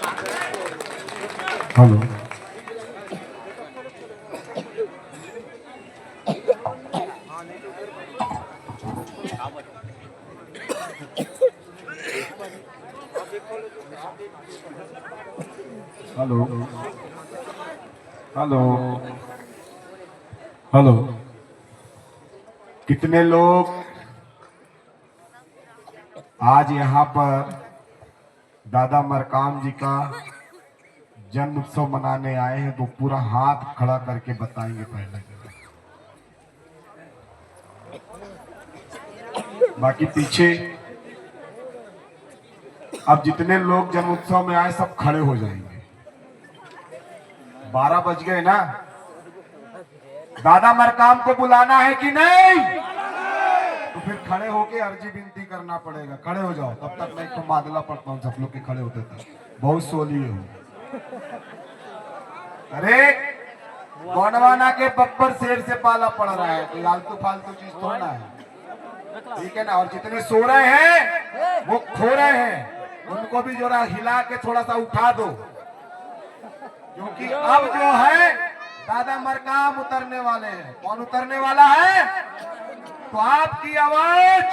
Hello hello hello hello. कितने लोग आज यहाँ पर दादा मरकाम जी का जन्म उत्सव मनाने आए हैं? तो पूरा हाथ खड़ा करके बताएंगे पहले। बाकी पीछे अब जितने लोग जन्म उत्सव में आए सब खड़े हो जाएंगे। 12 बज गए ना। दादा मरकाम को बुलाना है कि नहीं? तो फिर खड़े होके अर्जी विनती करना पड़ेगा। खड़े हो जाओ। तब तक मैं एक तो मादला पढ़ता हूँ, सब लोग के खड़े होते थे। बहुत सोली हो। अरे गोंडवाना के बब्बर शेर से पाला पड़ रहा है, कोई आलतू फालतू चीज थोड़ा है, ठीक है ना। और जितने सो रहे हैं वो खो रहे हैं, उनको भी जरा हिला के थोड़ा सा उठा दो, क्योंकि अब जो है दादा मरकाम उतरने वाले हैं। कौन उतरने वाला है? तो आपकी आवाज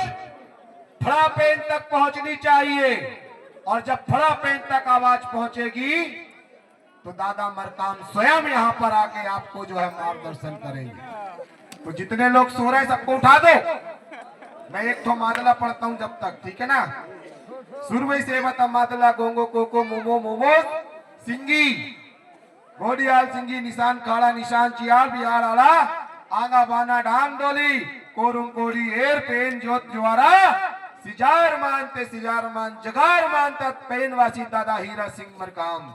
फड़ा पेन तक पहुंचनी चाहिए, और जब फड़ा पेन तक आवाज पहुंचेगी तो दादा मरकाम स्वयं यहाँ पर आके आपको जो है मार्गदर्शन करेंगे। तो जितने लोग सो रहे हैं सबको उठा दो। मैं एक तो मादला पढ़ता हूं जब तक, ठीक है ना। सुरवई सेवता मादला गोंगो कोको मोमो मोमो सिंगी घोड़ियाल सिंगी निशान खाड़ा निशान चियाल बिहार आला आगा बाना डांग डोली कोरुम कोड़ी एर पेन जोत ज्वारा सिजार मान जगार मानता पेन वासी दादा हीरा सिंह मरकाम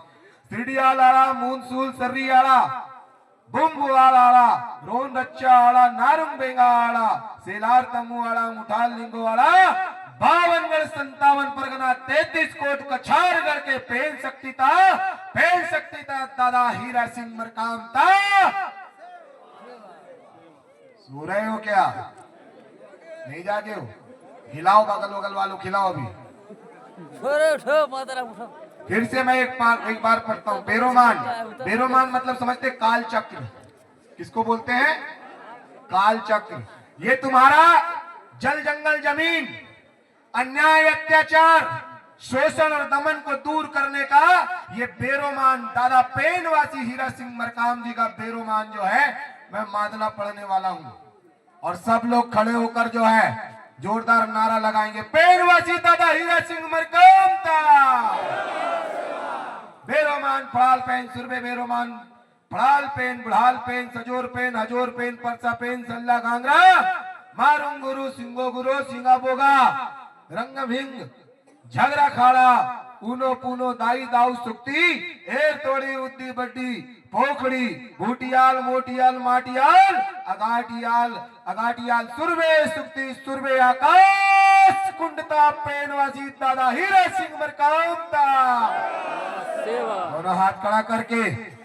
सिडियाल आला मूनसूल सर्री आला बुम्बु आला रोन रच्चा आला नारुंग बेंगा आला सेलार तमु आला मुठाल लिंगो आला 52 57 परगना 33 कोट कछारगढ़ के पेन शक्ति था दादा हीरा सिंह मरकाम था। सो रहे हो क्या? नहीं जागे हो? हिलाओ, बगल बगल वालों खिलाओ। अभी फिर से मैं एक बार पढ़ता हूँ। बेरोमान मतलब समझते काल चक्र। किसको बोलते हैं? काल चक्र। ये तुम्हारा जल जंगल जमीन अन्याय अत्याचार शोषण और दमन को दूर करने का ये बेरोमान दादा पेनवासी हीरा सिंह मरकाम जी का बेरोमान जो है मैं मादला पढ़ने वाला हूँ। और सब लोग खड़े होकर जो है जोरदार नारा लगाएंगे, पेनवासी दादा हीरा सिंह मरकाम था। बेरोमान फड़ाल पेन सुरबे बेरोमान फड़ाल पेन बुढ़ाल पेन सजोर पेन हजोर पेन परसा पेन सल्ला गांगरा मारुंग गुरु सिंगो गुरु सिंगा बोगा रंग भिंग झगड़ा खाड़ा ऊनो पूनो दाई दाऊ सुक्ति एर तोड़ी उद्दी बड्डी पोखड़ी भूटियाल मोटियाल माटियाल अगाटियाल सुरबे सुक्ति सुरबे आकाश कुंडता पेनवासी दादा हीरा सिंह मरकाम था। दोनों हाथ खड़ा करके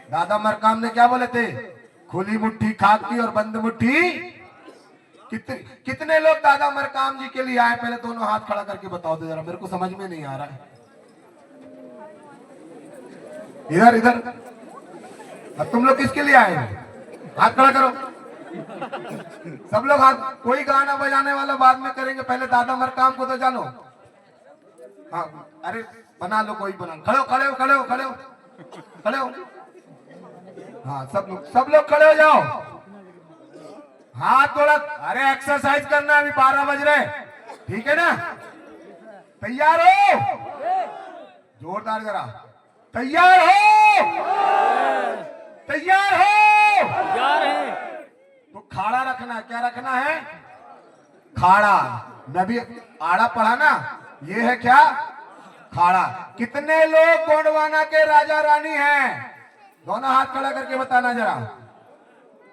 दादा मरकाम ने क्या बोले थे? खुली मुट्ठी खाक की और बंद मुट्ठी। कितने लोग दादा मरकाम जी के लिए आए? पहले दोनों हाथ खड़ा करके बताओ तो जरा, मेरे को समझ में नहीं आ रहा है। इधर इधर। अब तुम लोग किसके लिए आए? हाथ खड़ा करो सब लोग हाथ। कोई गाना बजाने वाला बाद में करेंगे, पहले दादा मरकाम को तो जानो। हाँ अरे बना लो, कोई बना। खड़े हो खड़े हो खड़े हो खड़े हो खड़े हो। हाँ सब लोग खड़े हो जाओ। हाथ थोड़ा, अरे एक्सरसाइज करना, अभी 12 बज रहे, ठीक है ना। तैयार हो? जोरदार जरा। तैयार हो? तैयार हो? तो खाड़ा रखना। क्या रखना है? खाड़ा। नबी आड़ा पढ़ा ना, ये है क्या? खाड़ा। कितने लोग गोंडवाना के राजा रानी हैं? दोनों हाथ खड़ा करके बताना जरा।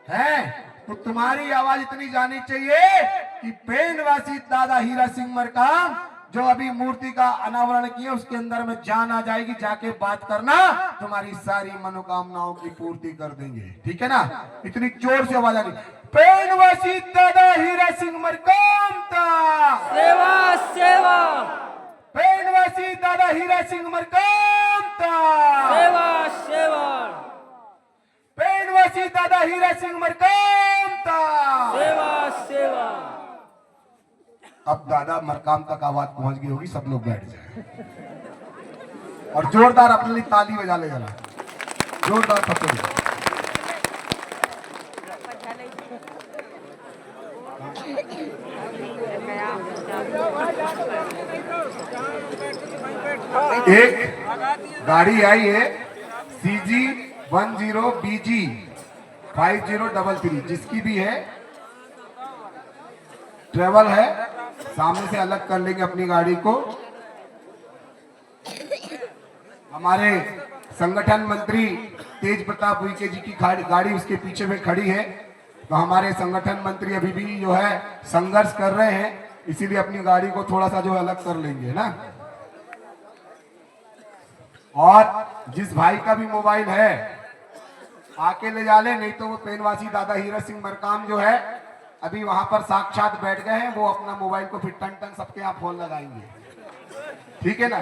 है तो तुम्हारी आवाज इतनी जानी चाहिए कि पेनवासी दादा हीरा सिंह मरकाम जो अभी मूर्ति का अनावरण किया उसके अंदर में जान आ जाएगी, जाके बात करना, तुम्हारी सारी मनोकामनाओं की पूर्ति कर देंगे, ठीक है ना। इतनी जोर से आवाज आ रही, पेनवासी दादा हीरा सिंह मरकाम था। सेवा सेवा। पेनवासी दादा हीरा सिंह मरकाम था। सिंह मरकाम तक। सेवा सेवा। अब दादा मरकाम तक आवाज पहुंच गई होगी, सब लोग बैठ जाए और जोरदार अपने लिए ताली बजा ले जरा, जोरदार पकड़ो। एक गाड़ी आई है CG10BG 5033, जिसकी भी है ट्रेवल है, सामने से अलग कर लेंगे अपनी गाड़ी को। हमारे संगठन मंत्री तेज प्रताप उइके जी की गाड़ी उसके पीछे में खड़ी है, तो हमारे संगठन मंत्री अभी भी जो है संघर्ष कर रहे हैं, इसीलिए अपनी गाड़ी को थोड़ा सा जो अलग कर लेंगे ना। और जिस भाई का भी मोबाइल है आके ले जा ले, नहीं तो वो पेनवासी दादा हीरा सिंह मरकाम जो है अभी वहां पर साक्षात बैठ गए हैं, वो अपना मोबाइल को फिर टन टन सबके यहाँ फोन लगाएंगे, ठीक है ना।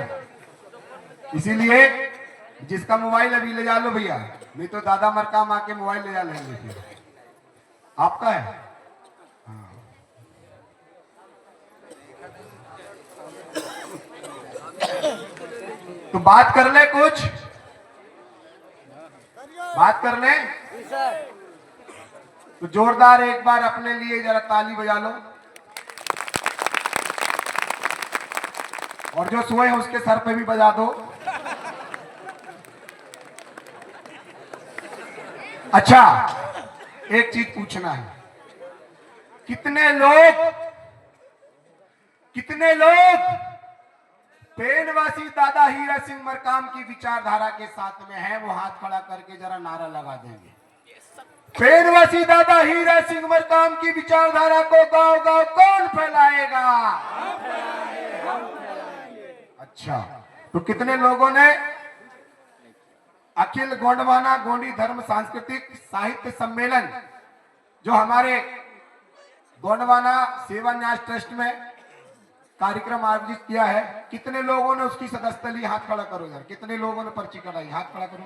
इसीलिए जिसका मोबाइल अभी ले जा लो भैया, नहीं तो दादा मरकाम आके मोबाइल ले जा लेंगे। फिर आपका है हाँ। तो बात कर ले, कुछ बात कर ले, तो जोरदार एक बार अपने लिए जरा ताली बजा लो, और जो सोए हैं उसके सर पे भी बजा दो। अच्छा, एक चीज पूछना है, कितने लोग पेनवासी दादा हीरा सिंह मरकाम की विचारधारा के साथ में है, वो हाथ खड़ा करके जरा नारा लगा देंगे। पेनवासी दादा हीरा सिंह मरकाम की विचारधारा को गांव-गांव कौन फैलाएगा? अच्छा, तो कितने लोगों ने अखिल गोंडवाना गोंडी धर्म सांस्कृतिक साहित्य सम्मेलन जो हमारे गोंडवाना सेवा न्यास ट्रस्ट में कार्यक्रम आयोजित किया है, कितने लोगों ने उसकी सदस्यता ली? हाथ खड़ा करो यार, कितने लोगों ने पर्ची कटाई? हाथ खड़ा करो,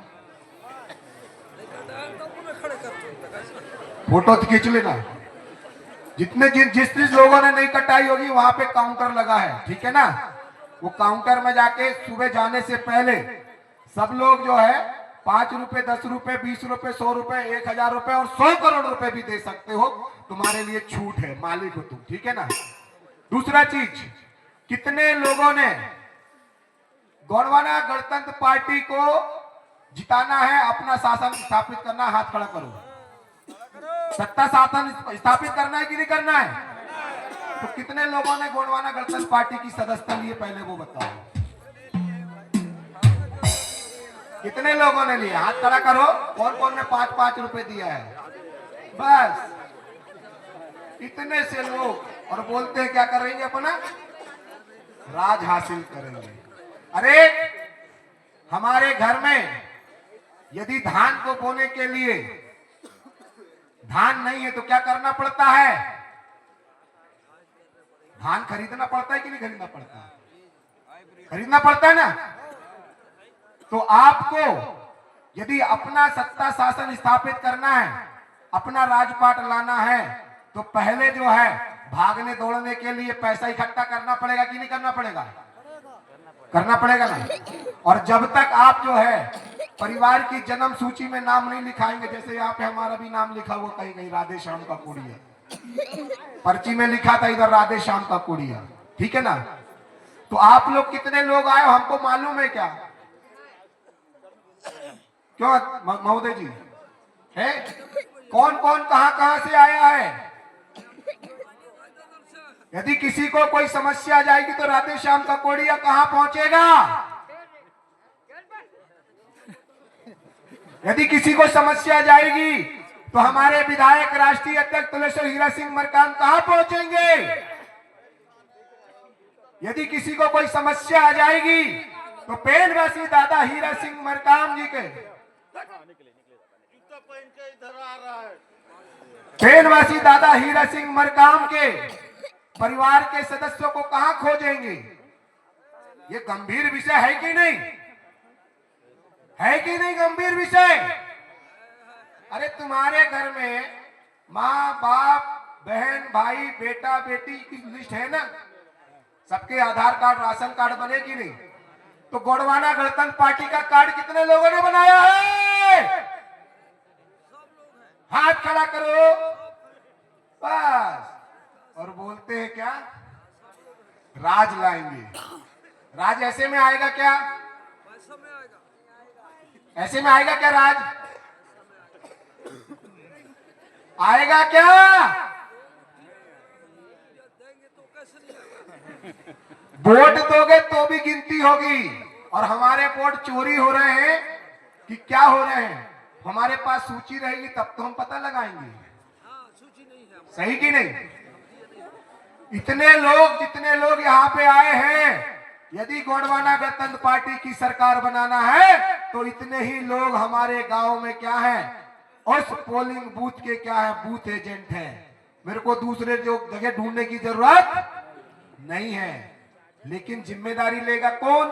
फोटो तो खींच लेना। जिस लोगों ने नहीं कटाई होगी वहां पे काउंटर लगा है, ठीक है ना, वो काउंटर में जाके सुबह जाने से पहले सब लोग जो है 5 रुपए, 10 रुपए, 20 रुपए, 100 रुपए, 1000 रुपए और 100 करोड़ रुपए भी दे सकते हो, तुम्हारे लिए छूट है, मालिक हो तुम, ठीक है ना। दूसरा चीज, कितने लोगों ने गोंडवाना गणतंत्र पार्टी को जिताना है, अपना शासन स्थापित करना? हाथ खड़ा करो। सत्ता शासन स्थापित करना है कि नहीं करना है? तो कितने लोगों ने गोंडवाना गणतंत्र पार्टी की सदस्यता ली है, पहले वो बताओ। कितने लोगों ने लिया? हाथ खड़ा करो। कौन कौन ने 5-5 रुपए दिया है? बस इतने से लोग, और बोलते हैं क्या करेंगे, अपना राज हासिल करेंगे। अरे हमारे घर में यदि धान को बोने के लिए धान नहीं है तो क्या करना पड़ता है? धान खरीदना पड़ता है कि नहीं खरीदना पड़ता है? खरीदना पड़ता है ना। तो आपको यदि अपना सत्ता शासन स्थापित करना है, अपना राजपाट लाना है, तो पहले जो है भागने दौड़ने के लिए पैसा इकट्ठा करना पड़ेगा कि नहीं करना पड़ेगा? करना पड़ेगा ना। और जब तक आप जो है परिवार की जन्म सूची में नाम नहीं लिखाएंगे, जैसे यहाँ पे हमारा भी नाम लिखा हुआ कहीं कहीं राधे श्याम का कुड़िया, पर्ची में लिखा था इधर राधे श्याम का कुड़िया, ठीक है ना। तो आप लोग कितने लोग आए हमको मालूम है क्या? क्यों महोदय जी है? कौन कौन कहां से आया है? यदि किसी को कोई समस्या आ जाएगी तो राधे श्याम का कोड़िया कहां पहुंचेगा? यदि किसी को समस्या जाएगी तो हमारे विधायक राष्ट्रीय अध्यक्ष तुलेश्वर हीरा सिंह मरकाम कहां पहुंचेंगे? यदि किसी को कोई समस्या आ जाएगी तो पेनवासी दादा हीरा सिंह मरकाम जी के, पेनवासी दादा हीरा सिंह मरकाम के परिवार के सदस्यों को कहां खोजेंगे? ये गंभीर विषय है कि नहीं? है कि नहीं गंभीर विषय? अरे तुम्हारे घर में माँ बाप बहन भाई बेटा बेटी की लिस्ट है ना, सबके आधार कार्ड राशन कार्ड बने कि नहीं? तो गोंडवाना गणतंत्र पार्टी का कार्ड कितने लोगों ने बनाया है? हाथ खड़ा करो बस। और बोलते हैं क्या, राज लाएंगे। राज ऐसे में आएगा क्या? ऐसे में आएगा क्या राज? आएगा क्या? वोट दोगे तो भी गिनती होगी। और हमारे वोट चोरी हो रहे हैं कि क्या हो रहे हैं, हमारे पास सूची रहेगी तब तो हम पता लगाएंगे। सही कि नहीं? इतने लोग जितने लोग यहाँ पे आए हैं, यदि गोंडवाना गणतंत्र पार्टी की सरकार बनाना है तो इतने ही लोग हमारे गांव में क्या है, उस पोलिंग बूथ के क्या है, बूथ एजेंट हैं। मेरे को दूसरे जो जगह ढूंढने की जरूरत नहीं है। लेकिन जिम्मेदारी लेगा कौन?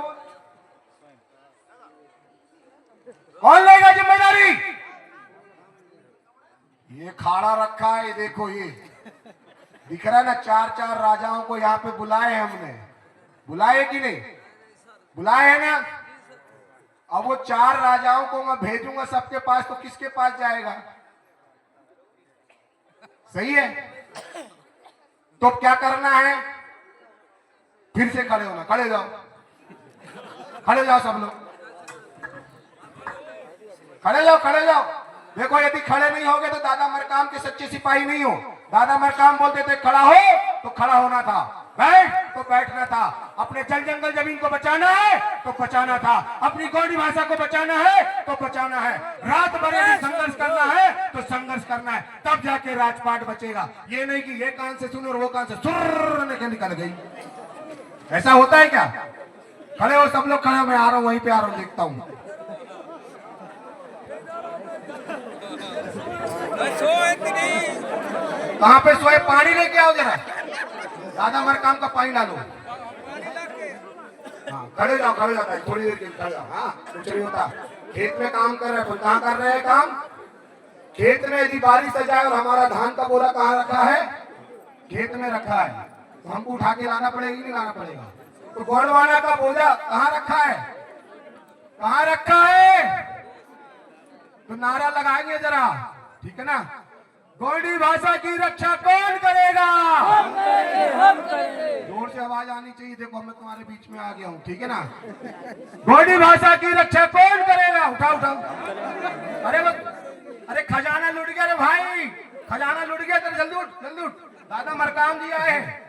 कौन लेगा जिम्मेदारी? ये खाड़ा रखा है, ये देखो, ये दिख रहा है ना, 4-4 राजाओं को यहाँ पे बुलाए हैं हमने। बुलाए कि नहीं? बुलाए हैं ना। अब वो 4 राजाओं को मैं भेजूंगा सबके पास, तो किसके पास जाएगा? सही है। तो क्या करना है? फिर से खड़े होना। खड़े जाओ, खड़े जाओ सब लोग, खड़े जाओ, खड़े जाओ। देखो, यदि खड़े नहीं होगे तो दादा मरकाम के सच्चे सिपाही नहीं हो। दादा मरकाम बोलते थे खड़ा हो तो खड़ा होना था, बैठ तो बैठना था। अपने जल जंगल जमीन को बचाना है तो बचाना था, अपनी गोंडी भाषा को बचाना है तो बचाना है, रात भर यदि संघर्ष करना है तो संघर्ष करना है, तब जाके राजपाट बचेगा। ये नहीं कि ये कान से सुन और वो कान से सुर निकल गई। ऐसा होता है क्या? खड़े हो सब लोग, खड़े हो। मैं आ रहा हूं, वहीं पे आ रहा हूं, देखता हूं। कहां पे सोए? पानी लेके आओ जरा, दादा मरकाम का पानी डालो। हाँ, खड़े जाओ, खड़े जाओ, थोड़ी देर के लिए खड़े जाओ। हाँ, कुछ नहीं होता। खेत में काम कर रहे हैं, कहाँ कर रहे हैं काम? खेत में। यदि बारिश आ जाए और हमारा धान का बोरा कहाँ रखा है? खेत में रखा है, तो हमको उठा के लाना पड़ेगा नहीं लाना पड़ेगा? तो गोंडवाना का बोझा कहाँ रखा है? कहाँ रखा है? तो नारा लगाएंगे जरा, ठीक है ना? गोंडी भाषा की रक्षा कौन करेगा? हम करेंगे, हम करेंगे। जोर से आवाज आनी चाहिए। देखो, मैं तुम्हारे बीच में आ गया हूँ, ठीक है ना? गोंडी भाषा की रक्षा कौन करेगा? उठाओ उठाओ। अरे खजाना लुट गया रे भाई, खजाना लुट गया। तेरे जल्दी उठ, जल्दी उठ। दादा मरकाम जी आए हैं।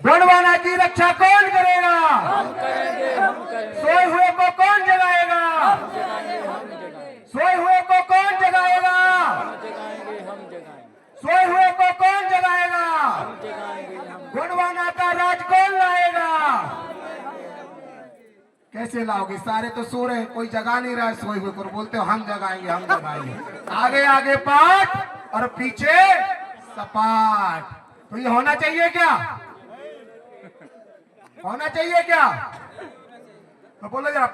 गोंडवाना की रक्षा कौन करेगा? हम करेंगे, हम करेंगे। सोए हुए को कौन जगाएगा? हम जगाएंगे, हम जगाएंगे। सोए हुए को कौन जगाएगा? हम जगाएंगे, हम जगाएंगे। सोए हुए को कौन जगाएगा? हम जगाएंगे, हम। गोंडवाना का राज कौन लाएगा? कैसे लाओगे? सारे तो सो रहे हैं, कोई जगा नहीं रहा है सोए हुए को। बोलते हो हम जगाएंगे, हम जगाएंगे। आगे आगे पाठ और पीछे सपाट। तो ये होना चाहिए क्या? होना चाहिए क्या? तो बोलो जरा।